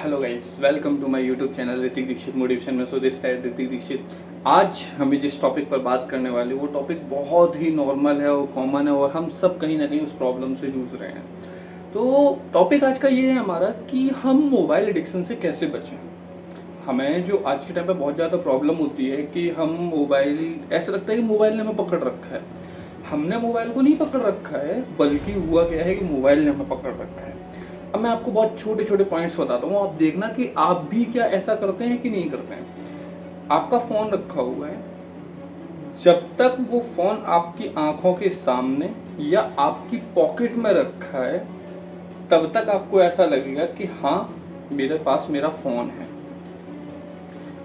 Hello guys, welcome to my YouTube channel Ritik Dixit motivation में। So this side Ritik Dixit. आज हमें जिस टॉपिक पर बात करने वाले वो टॉपिक बहुत ही नॉर्मल है और कॉमन है और हम सब कहीं ना कहीं उस प्रॉब्लम से जूझ रहे हैं। तो टॉपिक आज का ये है हमारा कि हम मोबाइल एडिक्शन से कैसे बचें। हमें जो आज के टाइम पे बहुत ज़्यादा प्रॉब्लम होती है कि हम मोबाइल, ऐसा लगता है कि मोबाइल ने हमें पकड़ रखा है। हमने मोबाइल को नहीं पकड़ रखा है, बल्कि हुआ क्या है कि मोबाइल ने हमें पकड़ रखा है। अब मैं आपको बहुत छोटे छोटे पॉइंट्स बताता हूँ, आप देखना कि आप भी क्या ऐसा करते हैं कि नहीं करते हैं। आपका फ़ोन रखा हुआ है, जब तक वो फ़ोन आपकी आंखों के सामने या आपकी पॉकेट में रखा है तब तक आपको ऐसा लगेगा कि हाँ, मेरे पास मेरा फ़ोन है।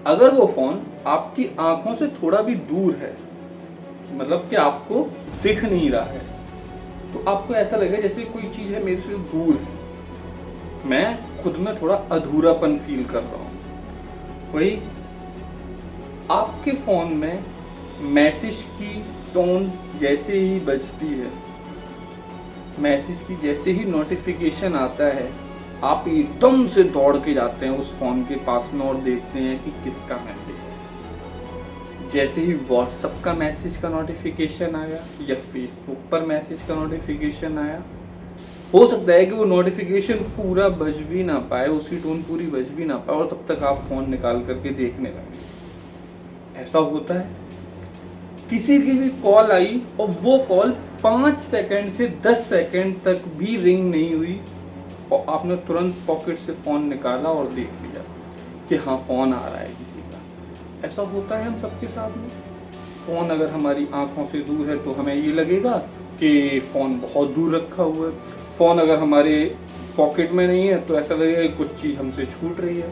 अगर वो फ़ोन आपकी आंखों से थोड़ा भी दूर है, मतलब कि आपको दिख नहीं रहा है, तो आपको ऐसा लगेगा जैसे कोई चीज़ है मेरे से दूर है, मैं खुद में थोड़ा अधूरापन फील कर रहा हूँ। वही आपके फ़ोन में मैसेज की टोन जैसे ही बजती है, मैसेज की जैसे ही नोटिफिकेशन आता है, आप एकदम से दौड़ के जाते हैं उस फ़ोन के पास में और देखते हैं कि किसका मैसेज है। जैसे ही व्हाट्सएप का मैसेज का नोटिफिकेशन आया या फेसबुक पर मैसेज का नोटिफिकेशन आया, हो सकता है कि वो नोटिफिकेशन पूरा बज भी ना पाए, उसकी टोन पूरी बज भी ना पाए और तब तक आप फ़ोन निकाल करके देखने लगे। ऐसा होता है। किसी की भी कॉल आई और वो कॉल 5 सेकंड से 10 सेकंड तक भी रिंग नहीं हुई और आपने तुरंत पॉकेट से फ़ोन निकाला और देख लिया कि हाँ, फ़ोन आ रहा है किसी का। ऐसा होता है हम सबके साथ में। फ़ोन अगर हमारी आंखों से दूर है तो हमें ये लगेगा कि फ़ोन बहुत दूर रखा हुआ है। फ़ोन अगर हमारे पॉकेट में नहीं है तो ऐसा लगेगा कि कुछ चीज़ हमसे छूट रही है।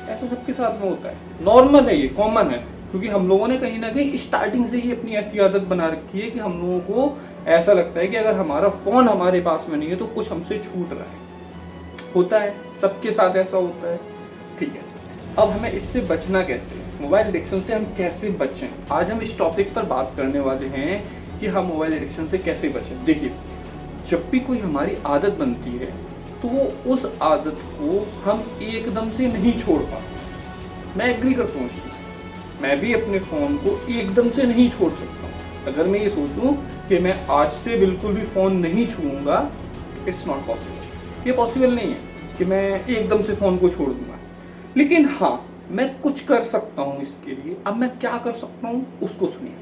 ऐसा सबके साथ में होता है, नॉर्मल है, ये कॉमन है, क्योंकि हम लोगों ने कहीं ना कहीं स्टार्टिंग से ही अपनी ऐसी आदत बना रखी है कि हम लोगों को ऐसा लगता है कि अगर हमारा फ़ोन हमारे पास में नहीं है तो कुछ हमसे छूट रहा है। होता है, सबके साथ ऐसा होता है। ठीक है, अब हमें इससे बचना कैसे, मोबाइल एडिक्शन से हम कैसे बचें, आज हम इस टॉपिक पर बात करने वाले हैं कि हम मोबाइल एडिक्शन से कैसे बचें। देखिए, जब भी कोई हमारी आदत बनती है तो उस आदत को हम एकदम से नहीं छोड़ पाते। मैं एग्री करता हूँ इस चीज़ से। मैं भी अपने फ़ोन को एकदम से नहीं छोड़ सकता हूँ। अगर मैं ये सोचूं कि मैं आज से बिल्कुल भी फ़ोन नहीं छूऊंगा, इट्स नॉट पॉसिबल। ये पॉसिबल नहीं है कि मैं एकदम से फ़ोन को छोड़ दूंगा। लेकिन हाँ, मैं कुछ कर सकता हूँ इसके लिए। अब मैं क्या कर सकता हूँ उसको सुनिए।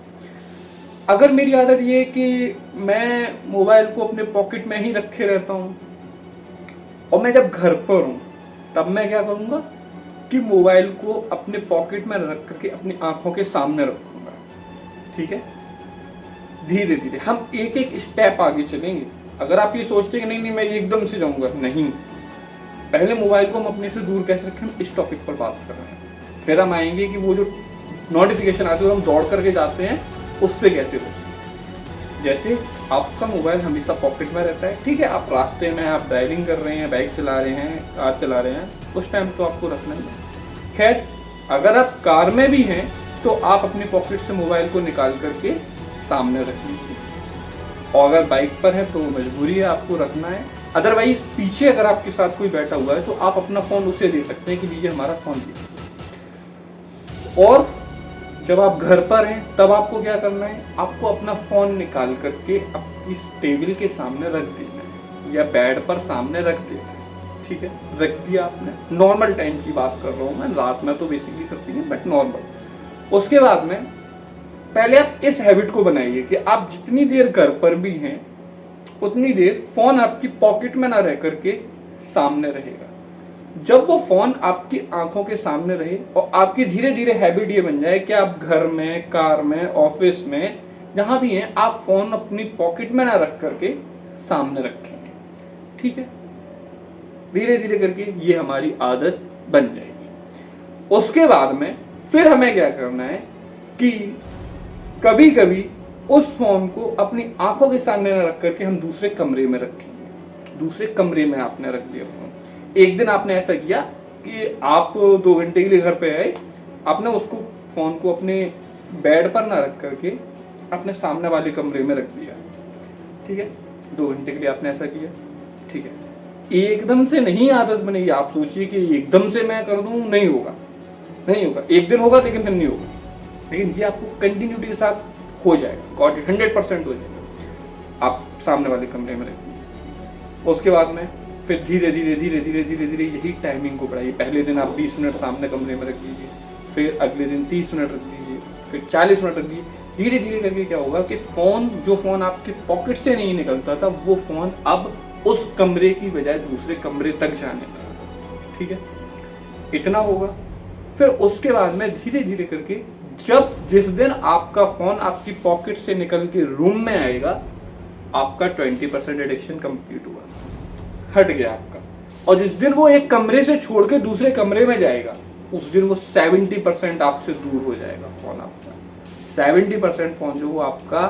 अगर मेरी आदत ये है कि मैं मोबाइल को अपने पॉकेट में ही रखे रहता हूँ और मैं जब घर पर हूँ तब मैं क्या करूँगा कि मोबाइल को अपने पॉकेट में रख करके अपनी आंखों के सामने रखूँगा। ठीक है, धीरे धीरे हम एक एक स्टेप आगे चलेंगे। अगर आप ये सोचते हैं कि नहीं नहीं मैं एकदम से जाऊँगा, नहीं, पहले मोबाइल को हम अपने से दूर कैसे रखें, इस टॉपिक पर बात कर रहे हैं। फिर हम आएंगे कि वो जो नोटिफिकेशन आते हैं हम दौड़ करके जाते हैं, उससे कैसे बचें। जैसे आपका मोबाइल हमेशा पॉकेट में रहता है, ठीक है, आप रास्ते में, आप ड्राइविंग कर रहे हैं, बाइक चला रहे हैं, कार चला रहे हैं, उस टाइम तो आपको रखना ही है। खैर, अगर आप कार में भी हैं तो आप अपनी पॉकेट से मोबाइल को निकाल करके सामने रख लीजिए, और अगर बाइक पर है तो मजबूरी है, आपको रखना है। अदरवाइज पीछे अगर आपके साथ कोई बैठा हुआ है तो आप अपना फ़ोन उसे दे सकते हैं कि लीजिए हमारा फ़ोन दीजिए। और जब आप घर पर हैं तब आपको क्या करना है, आपको अपना फ़ोन निकाल करके अपनी टेबल के सामने रख देना है या बेड पर सामने रख देना है। ठीक है, रख दिया आपने, नॉर्मल टाइम की बात कर रहा हूँ मैं, रात में तो बेसिकली करती है बट नॉर्मल। उसके बाद में पहले आप इस हैबिट को बनाइए कि आप जितनी देर घर पर भी हैं उतनी देर फ़ोन आपकी पॉकेट में ना रह करके सामने रहेगा। जब वो फ़ोन आपकी आंखों के सामने रहे और आपकी धीरे धीरे हैबिट ये बन जाए कि आप घर में, कार में, ऑफिस में, जहाँ भी हैं, आप फ़ोन अपनी पॉकेट में ना रख करके सामने रखेंगे। ठीक है, धीरे धीरे करके ये हमारी आदत बन जाएगी। उसके बाद में फिर हमें क्या करना है कि कभी कभी उस फ़ोन को अपनी आंखों के सामने ना रख करके हम दूसरे कमरे में रखेंगे। दूसरे कमरे में आपने रख दिया फ़ोन। एक दिन आपने ऐसा किया कि आप 2 घंटे के लिए घर पे आए, आपने उसको फ़ोन को अपने बेड पर ना रख करके अपने सामने वाले कमरे में रख दिया। ठीक है, 2 घंटे के लिए आपने ऐसा किया। ठीक है, एकदम से नहीं आदत बनेगी। आप सोचिए कि एकदम से मैं कर दूं, नहीं होगा, नहीं होगा। एक दिन होगा लेकिन फिर नहीं होगा, लेकिन ये आपको कंटिन्यूटी के साथ हो जाएगा, गॉट इट, 100% हो जाएगा। आप सामने वाले कमरे में रखिए, उसके बाद में फिर धीरे धीरे धीरे धीरे धीरे धीरे यही टाइमिंग को बढ़ाइए। पहले दिन आप 20 मिनट सामने कमरे में रख लीजिए, फिर अगले दिन 30 मिनट रख लीजिए, फिर 40 मिनट रख लीजिए। धीरे धीरे करके क्या होगा कि जो फ़ोन आपके पॉकेट से नहीं निकलता था, वो फ़ोन अब उस कमरे की बजाय दूसरे कमरे तक जाने लगा। ठीक है, इतना होगा। फिर उसके बाद में धीरे धीरे करके जिस दिन आपका फ़ोन आपकी पॉकेट से निकल के रूम में आएगा, आपका 20% एडिक्शन कंप्लीट हुआ, हट गया आपका। और जिस दिन वो एक कमरे से छोड़ के दूसरे कमरे में जाएगा, उस दिन वो 70% आपसे दूर हो जाएगा फ़ोन आपका। 70% फ़ोन जो वो आपका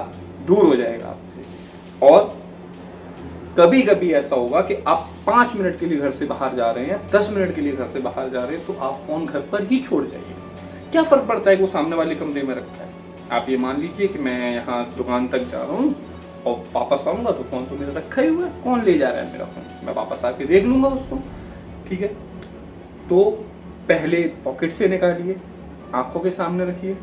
दूर हो जाएगा आपसे। और कभी कभी ऐसा होगा कि आप 5 मिनट के लिए घर से बाहर जा रहे हैं, 10 मिनट के लिए घर से बाहर जा रहे हैं, तो आप फ़ोन घर पर ही छोड़ जाइए। क्या फ़र्क पड़ता है कि वो सामने वाले कमरे में रखता है। आप ये मान लीजिए कि मैं यहाँ दुकान तक जा रहा हूँ और वापस आऊँगा तो फ़ोन तो मेरा रखा ही हुआ है, कौन ले जा रहा है मेरा फ़ोन, मैं वापस आके देख लूँगा उसको। ठीक है, तो पहले पॉकेट से निकालिए, आँखों के सामने रखिए,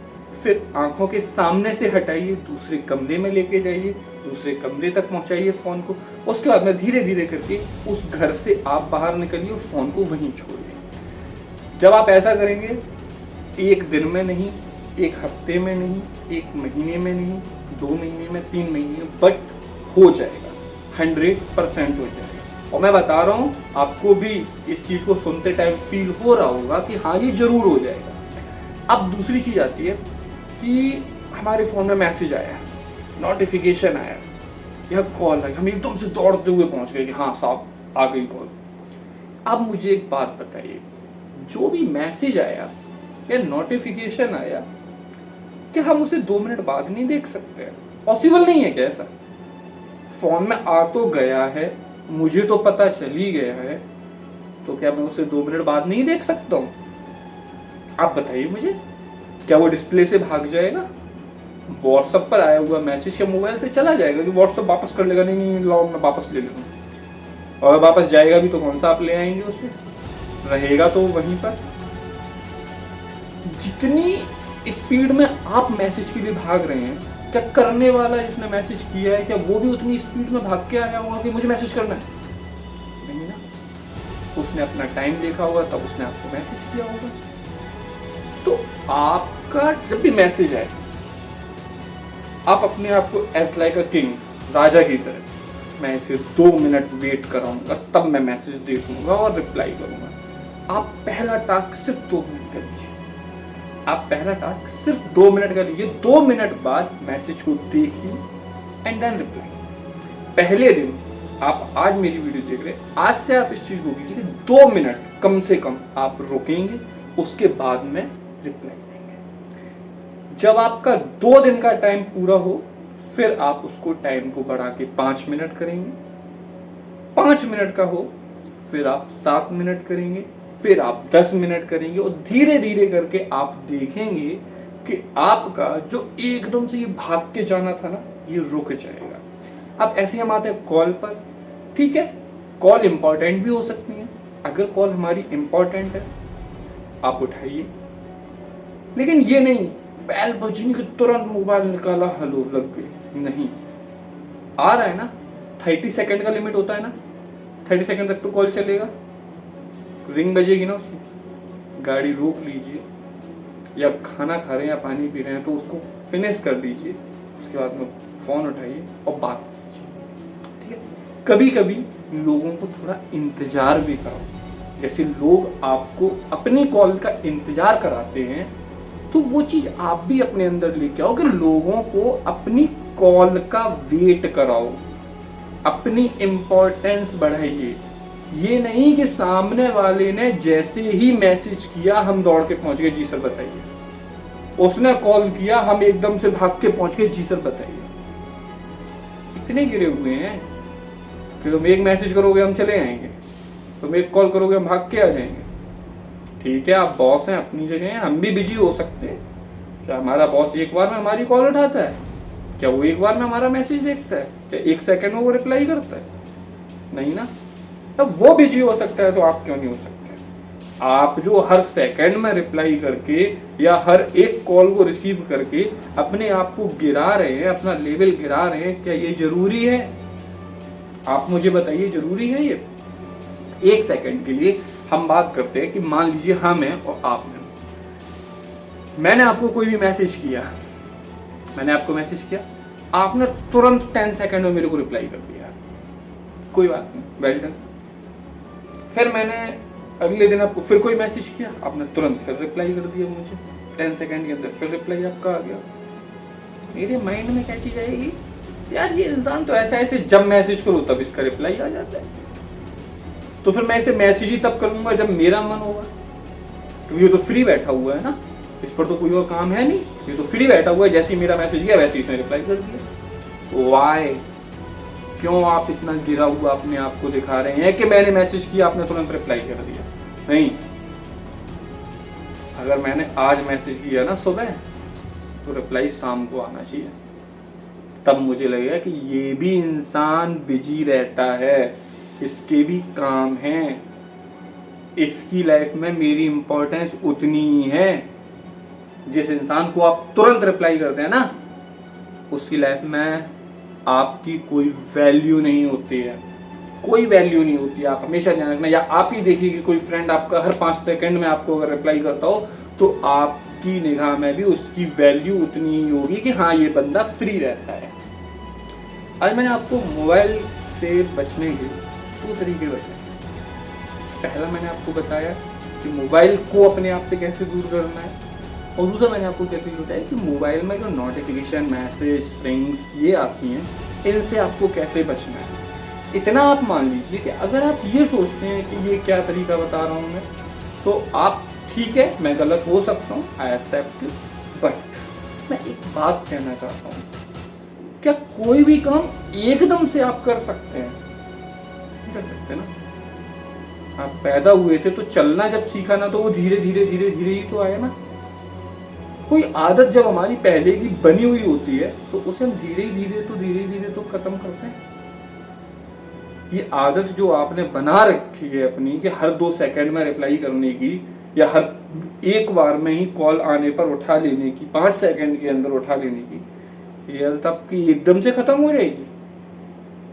फिर आँखों के सामने से हटाइए, दूसरे कमरे में लेके जाइए, दूसरे कमरे तक पहुँचाइए फ़ोन को। उसके बाद में धीरे धीरे करके उस घर से आप बाहर निकलिए और फ़ोन को वहीं छोड़िए। जब आप ऐसा करेंगे, एक दिन में नहीं, एक हफ्ते में नहीं, एक महीने में नहीं, 2 महीने में, 3 महीने में, बट हो जाएगा, 100% हो जाएगा। और मैं बता रहा हूँ, आपको भी इस चीज़ को सुनते टाइम फील हो रहा होगा कि हाँ ये जरूर हो जाएगा। अब दूसरी चीज़ आती है कि हमारे फ़ोन में मैसेज आया, नोटिफिकेशन आया या कॉल आई, हम एकदम से दौड़ते हुए पहुँच गए कि हाँ साहब आ गई कॉल। अब मुझे एक बात बताइए, जो भी मैसेज आया या नोटिफिकेशन आया, क्या हम उसे 2 मिनट बाद नहीं देख सकते हैं? पॉसिबल नहीं है क्या ऐसा? फ़ोन में आ तो गया है, मुझे तो पता चल ही गया है, तो क्या मैं उसे 2 मिनट बाद नहीं देख सकता हूँ? आप बताइए मुझे, क्या वो डिस्प्ले से भाग जाएगा? व्हाट्सएप पर आया हुआ मैसेज क्या मोबाइल से चला जाएगा कि व्हाट्सएप वापस कर लेगा? नहीं, लाओ मैं वापस ले लूँगा। और वापस जाएगा भी तो कौन सा आप ले आएंगे उसे? रहेगा तो वहीं पर। जितनी स्पीड में आप मैसेज के लिए भाग रहे हैं, क्या करने वाला जिसने मैसेज किया है, क्या वो भी उतनी स्पीड में भाग के आया होगा कि मुझे मैसेज करना है? नहीं ना, उसने अपना टाइम देखा होगा, तब उसने आपको मैसेज किया होगा। तो आपका जब भी मैसेज आए, आप अपने आप को एज लाइक अ किंग, राजा की तरह, मैं इसे 2 मिनट वेट कराऊंगा, तब मैं मैसेज देखूंगा और रिप्लाई करूंगा। आप पहला टास्क सिर्फ 2 मिनट का लीजिए, आप पहला टास्क सिर्फ 2 मिनट का लीजिए। 2 मिनट बाद मैसेज को देखिए एंड देन रिप्लाई। पहले दिन, आप आज मेरी वीडियो देख रहे हैं, आज से आप इस चीज को कीजिए कि 2 मिनट कम से कम आप रुकेंगे, उसके बाद में रिप्लाई देंगे। जब आपका 2 दिन का टाइम पूरा हो, फिर आप उसको टाइम को बढ़ा के 5 मिनट करेंगे। 5 मिनट का हो, फिर आप 7 मिनट करेंगे, फिर आप 10 मिनट करेंगे, और धीरे धीरे करके आप देखेंगे कि आपका जो एकदम से ये भाग के जाना था ना, ये रुक जाएगा। अब ऐसे हम आते हैं कॉल पर। ठीक है, कॉल इंपॉर्टेंट भी हो सकती है। अगर कॉल हमारी इंपॉर्टेंट है, आप उठाइए, लेकिन ये नहीं बेल बजने के तुरंत मोबाइल निकाला, हेलो लग गई, नहीं। आ रहा है ना, 30 सेकंड का लिमिट होता है ना, 30 सेकंड तक तो कॉल चलेगा। रिंग बजेगी ना, उसकी गाड़ी रोक लीजिए, या खाना खा रहे हैं या पानी पी रहे हैं तो उसको फिनिश कर लीजिए, उसके बाद में फ़ोन उठाइए और बात कीजिए। ठीक है, कभी कभी लोगों को थोड़ा इंतज़ार भी करो। जैसे लोग आपको अपनी कॉल का इंतज़ार कराते हैं, तो वो चीज़ आप भी अपने अंदर लेके आओ कि लोगों को अपनी कॉल का वेट कराओ, अपनी इम्पोर्टेंस बढ़ाइए। ये नहीं कि सामने वाले ने जैसे ही मैसेज किया हम दौड़ के पहुंच गए, जी सर बताइए। उसने कॉल किया, हम एकदम से भाग के पहुंच गए, जी सर बताइए। इतने गिरे हुए हैं कि तुम एक मैसेज करोगे हम चले आएंगे, तुम एक कॉल करोगे हम भाग के आ जाएंगे। ठीक है, आप बॉस हैं, अपनी जगह हैं, हम भी बिजी हो सकते हैं। क्या हमारा बॉस एक बार में हमारी कॉल उठाता है? क्या वो एक बार में हमारा मैसेज देखता है? क्या 1 सेकंड में वो रिप्लाई करता है? नहीं ना। अब वो बिजी हो सकता है तो आप क्यों नहीं हो सकते? आप जो हर सेकंड में रिप्लाई करके या हर एक कॉल को रिसीव करके अपने आप को गिरा रहे हैं, अपना लेवल गिरा रहे हैं, क्या ये जरूरी है? आप मुझे बताइए, जरूरी है ये? एक सेकंड के लिए हम बात करते हैं कि मान लीजिए हम हैं और आप हैं। मैंने आपको कोई भी मैसेज किया, मैंने आपको मैसेज किया, आपने तुरंत 10 सेकंड में मेरे को रिप्लाई कर दिया, कोई बात नहीं, वेल डन। फिर मैंने अगले दिन आपको फिर कोई मैसेज किया, आपने तुरंत फिर रिप्लाई कर दिया मुझे, 10 सेकंड के अंदर फिर रिप्लाई आपका आ गया। मेरे माइंड में क्या चीज आएगी, यार ये इंसान तो ऐसा ऐसे जब मैसेज करो तब इसका रिप्लाई आ जाता है, तो फिर मैं इसे मैसेज ही तब करूंगा जब मेरा मन होगा, क्योंकि ये तो फ्री बैठा हुआ है ना, इस पर तो कोई और काम है नहीं, ये तो फ्री बैठा हुआ है, जैसे ही मेरा मैसेज गया वैसे ही इसने रिप्लाई कर दिया। वाई? क्यों आप इतना गिरा हुआ अपने आप को दिखा रहे हैं कि मैंने मैसेज किया आपने तुरंत रिप्लाई कर दिया? नहीं, अगर मैंने आज मैसेज किया ना सुबह, तो रिप्लाई शाम को आना चाहिए, तब मुझे लगेगा कि ये भी इंसान बिजी रहता है, इसके भी काम हैं, इसकी लाइफ में मेरी इंपॉर्टेंस उतनी ही है। जिस इंसान को आप तुरंत रिप्लाई करते हैं ना, उसकी लाइफ में आपकी कोई वैल्यू नहीं होती है, कोई वैल्यू नहीं होती है। आप हमेशा ध्यान रखना, या आप ही देखिए कि कोई फ्रेंड आपका हर 5 सेकंड में आपको अगर रिप्लाई करता हो, तो आपकी निगाह में भी उसकी वैल्यू उतनी ही होगी कि हाँ ये बंदा फ्री रहता है। आज मैंने आपको मोबाइल से बचने के 2 तरीके बताए। पहला मैंने आपको बताया कि मोबाइल को अपने आप से कैसे दूर करना है, और दूसरा मैंने आपको क्या चीज़ बताया कि मोबाइल में जो नोटिफिकेशन, मैसेज, रिंग्स ये आती हैं, इनसे आपको कैसे बचना है। इतना आप मान लीजिए कि अगर आप ये सोचते हैं कि ये क्या तरीका बता रहा हूँ मैं, तो आप ठीक है, मैं गलत हो सकता हूँ, आई एक्सेप्ट, बट मैं एक बात कहना चाहता हूँ, क्या कोई भी काम एकदम से आप कर सकते हैं? नहीं कर सकते ना। आप पैदा हुए थे तो चलना जब सीखा ना, तो वो धीरे धीरे धीरे धीरे ही तो आया ना। कोई आदत जब हमारी पहले की बनी हुई होती है, तो उसे हम धीरे धीरे तो खत्म करते हैं। ये आदत जो आपने बना रखी है अपनी कि हर 2 सेकंड में रिप्लाई करने की, या हर एक बार में ही कॉल आने पर उठा लेने की, 5 सेकंड के अंदर उठा लेने की, ये आदत आपकी एकदम से खत्म हो जाएगी।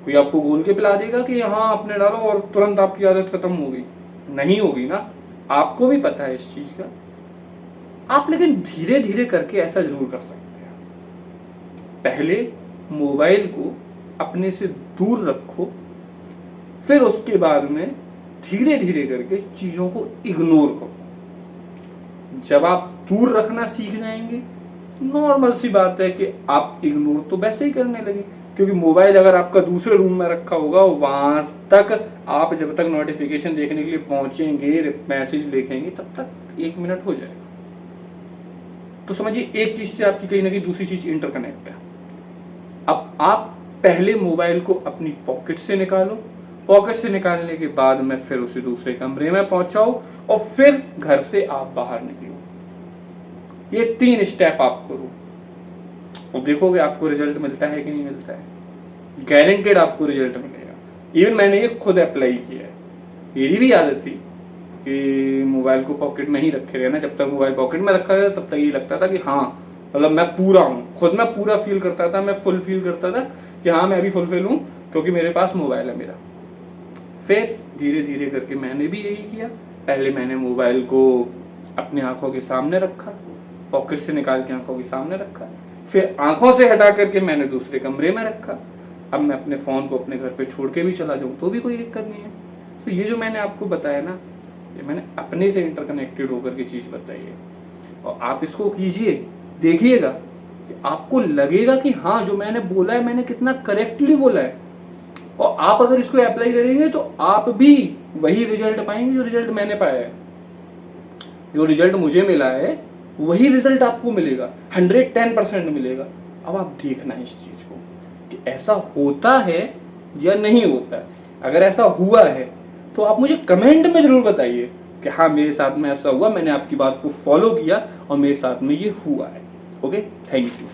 कोई आपको बोल के पिला देगा कि हाँ आपने डालो और तुरंत आपकी आदत खत्म हो गई? नहीं होगी ना। आपको भी पता है इस चीज का, आप लेकिन धीरे धीरे करके ऐसा जरूर कर सकते हैं। पहले मोबाइल को अपने से दूर रखो, फिर उसके बाद में धीरे धीरे करके चीजों को इग्नोर करो। जब आप दूर रखना सीख जाएंगे, नॉर्मल सी बात है कि आप इग्नोर तो वैसे ही करने लगे, क्योंकि मोबाइल अगर आपका दूसरे रूम में रखा होगा, वहां तक आप जब तक नोटिफिकेशन देखने के लिए पहुंचेंगे, मैसेज लिखेंगे, तब तक 1 मिनट हो जाएगा। तो समझिए एक चीज से आपकी कहीं ना कहीं दूसरी चीज इंटरकनेक्ट है। अब आप पहले मोबाइल को अपनी पॉकेट से निकालो, पॉकेट से निकालने के बाद में फिर उसे दूसरे कमरे में पहुंचाओ, और फिर घर से आप बाहर निकलो। ये 3 स्टेप आप करो, और देखोगे आपको रिजल्ट मिलता है कि नहीं मिलता है। गारंटेड आपको रिजल्ट मिलेगा। इवन मैंने ये खुद अप्लाई किया है। मेरी भी आदत थी कि मोबाइल को पॉकेट में ही रखे रहना। जब तक मोबाइल पॉकेट में रखा था तब तक ये लगता था कि हाँ मतलब मैं पूरा हूँ, खुद मैं पूरा फील करता था, मैं फुल फील करता था कि हाँ मैं अभी फुलफिल हूँ क्योंकि मेरे पास मोबाइल है मेरा। फिर धीरे धीरे करके मैंने भी यही किया। पहले मैंने मोबाइल को अपनी आंखों के सामने रखा, पॉकेट से निकाल के आंखों के सामने रखा, फिर आंखों से हटा करके मैंने दूसरे कमरे में रखा। अब मैं अपने फ़ोन को अपने घर पे छोड़ के भी चला जाऊँ तो भी कोई दिक्कत नहीं है। तो ये जो मैंने आपको बताया ना, ये मैंने अपने से इंटरकनेक्टेड होकर की चीज़ बताई है, और आप इसको कीजिए, देखिएगा कि आपको लगेगा कि हाँ जो मैंने बोला है मैंने कितना करेक्टली बोला है। और आप अगर इसको अप्लाई करेंगे तो आप भी वही रिजल्ट पाएंगे जो रिजल्ट मैंने पाया है। जो रिजल्ट मुझे मिला है वही रिजल्ट आपको मिलेगा, 110% मिलेगा। अब आप देखना इस चीज को कि ऐसा होता है या नहीं होता है। अगर ऐसा हुआ है तो आप मुझे कमेंट में जरूर बताइए कि हाँ मेरे साथ में ऐसा हुआ, मैंने आपकी बात को फॉलो किया और मेरे साथ में ये हुआ है। Okay, thank you.